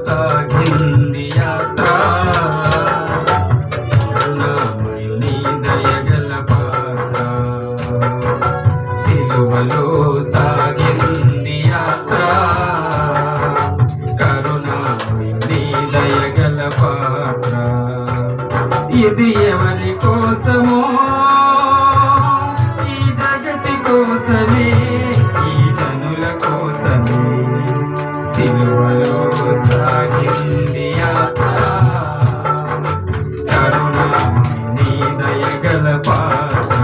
సాగింది యాత్ర కరుణామయుని దయగల పాత్ర. సిలువలో సాగింది యాత్ర కరుణామయుని దయగల పాత్ర. ఇది ఎవరి కోసమో? ఈ జగతి కోసమే, ఈ జనుల కోసమే. సిలువలో సాగింది యాత్ర కరుణామయుని దయగల పాత్ర.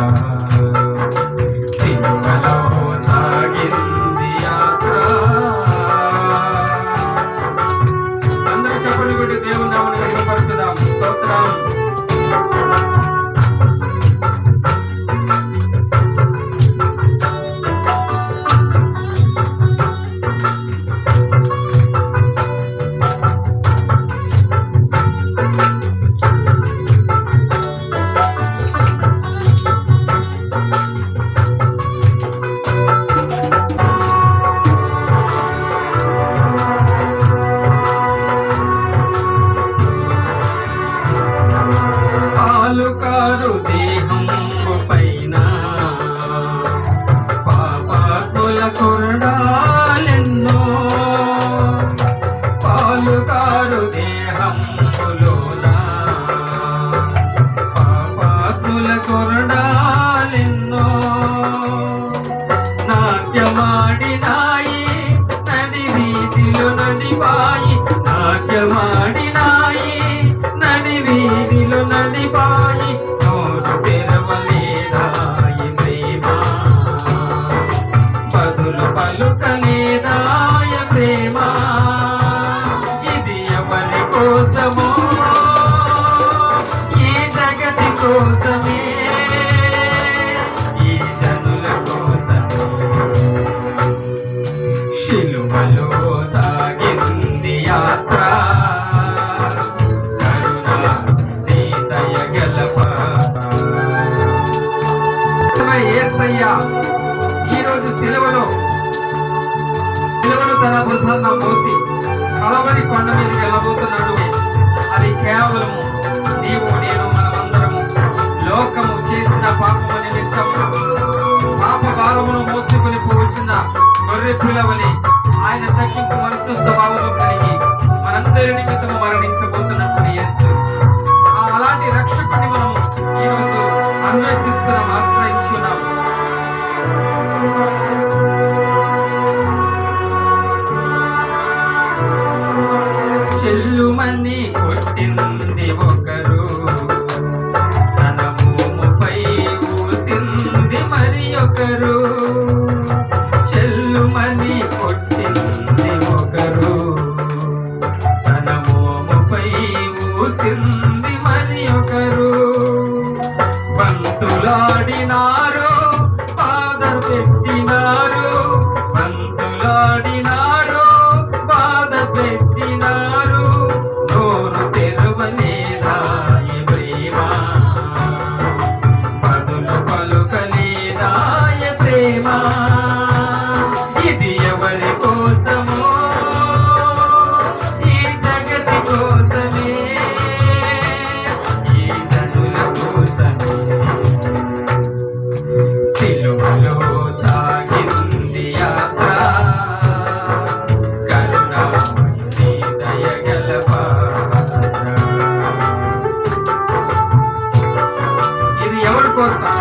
సిలువలో సాగింది యాత్ర. అందరూ చెప్పండి కొట్టి దేవుని నామమును మహిమపరచుదాం. స్తోత్రం. పాలుకారు దేహంబు పైన పాపాత్ముల కొరడాలెన్నో. పాలుకారు దేహంబులోన పాపాత్ముల కొరడాలెన్నో. నాట్యమాడినాయి నడి వీధిలో నడిపాయి. నాట్యమాడినాయి నడి వీధిలో నడిపాయి. నోరు తెరవలేదాయి ప్రేమ, బదులు పలుకలేదాయ ప్రేమ. ఇది ఎవరి కోసమో? ఈ జగతి కోసమే, ఈ జనుల కోసమే. శిలువలో సాగింది యాత్ర యేసయ్య ఈరోజు సిలువను తన భుజాన మోసి కలవరి కొండ మీదకి వెళ్ళబోతున్నాడు. అది కేవలము నీవు నేను మనమందరము లోకము చేసిన పాపము నిమిత్తము పాప భారమును మోసుకుని పోవచ్చున్న గొర్రె పిల్లవని ఆయన తగ్గింపు మనసు స్వభావము కలిగి మనందరి నిమిత్తము మరణించబోతున్నప్పుడు యేసు. అలాంటి రక్షకుని మనం ఈరోజు అన్వేషిస్తున్నాం, ఆశ్రయించున్నాం. చెల్లుమని కొట్టింది ఒకరు, తన భూముపై ఊసింది మరి ఒకరు. చెల్లుమని కొట్టింది ఒకరు, తన భూముపై ఊసింది మరి ఒకరు. బంతులాడినారు, బాధ పెట్టినారు. బంతులాడినారు, బాధ పెట్టినారు. నోరు తెరవలేదాయ ప్రేమ, బదులు పలుకలేదాయ ప్రేమ. ఇది ఎవరి కోసమో? ఈ జగతి కోసమే, ఈ జనుల కోసమే. సిలువలో సాగింది యాత్ర కరుణామయుని దయగల పాత్ర. ఇది ఎవరి కోసం?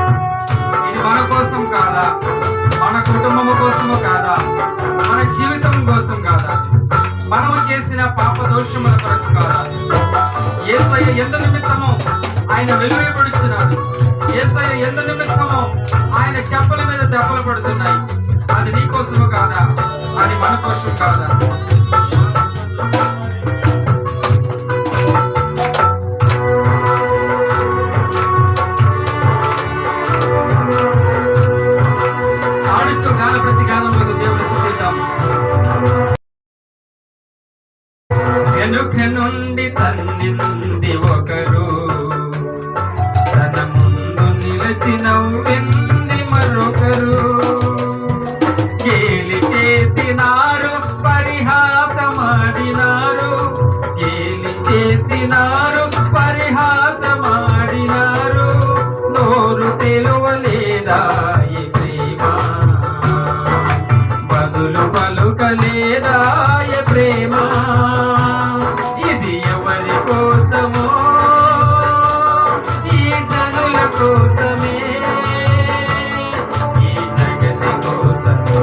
ఇది మన కోసం కాదా? మన కుటుంబము కోసము కాదా? మన జీవితం కోసం కాదా? మనము చేసిన పాప దోషముల కొరకు కాదా? యేసయ్య ఎంత నిమిత్తము ఆయన వెలువెపడుచున్నాడు. యేసయ్య ఎంత నిమిత్తము ఆయన చెప్పుల మీద దెబ్బలు పడుతున్నాయి. అది నీ కోసము కాదా? అది మన కోసం కాదా? ఆడిస్తూ గాన ప్రతి గానంలో దేవుని స్తుతిద్దాం. వెనుక నుండి తన్నింది ఒకరు, తన ముందు నిలిచి నవ్వింది మరొకరు. గేలి చేసినారు, పరిహాసమాడినారు, గేలి చేసినారు, పరిహాసమాడినారు. నోరు తెలువలేదా ఈ ప్రేమ, బదులు పలుకలేదా ఈ ప్రేమ. ఇది ఎవరి కోసమో, ఈ జనుల కోసమే, ఈ జగతి కోసమే.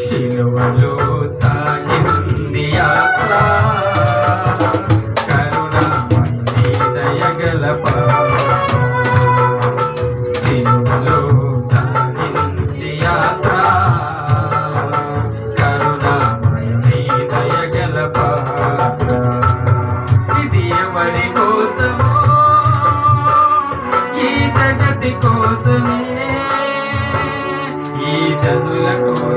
శిలువలో సాగింది యాత్ర, కరుణామయి దయగల శిలువలో సాగింది యాత్ర, కరుణామయి దయగల పాత్ర. ఇది ఎవరి కోసమో, ఈ జగతి కోసమే, ఈ జనుల కోసం.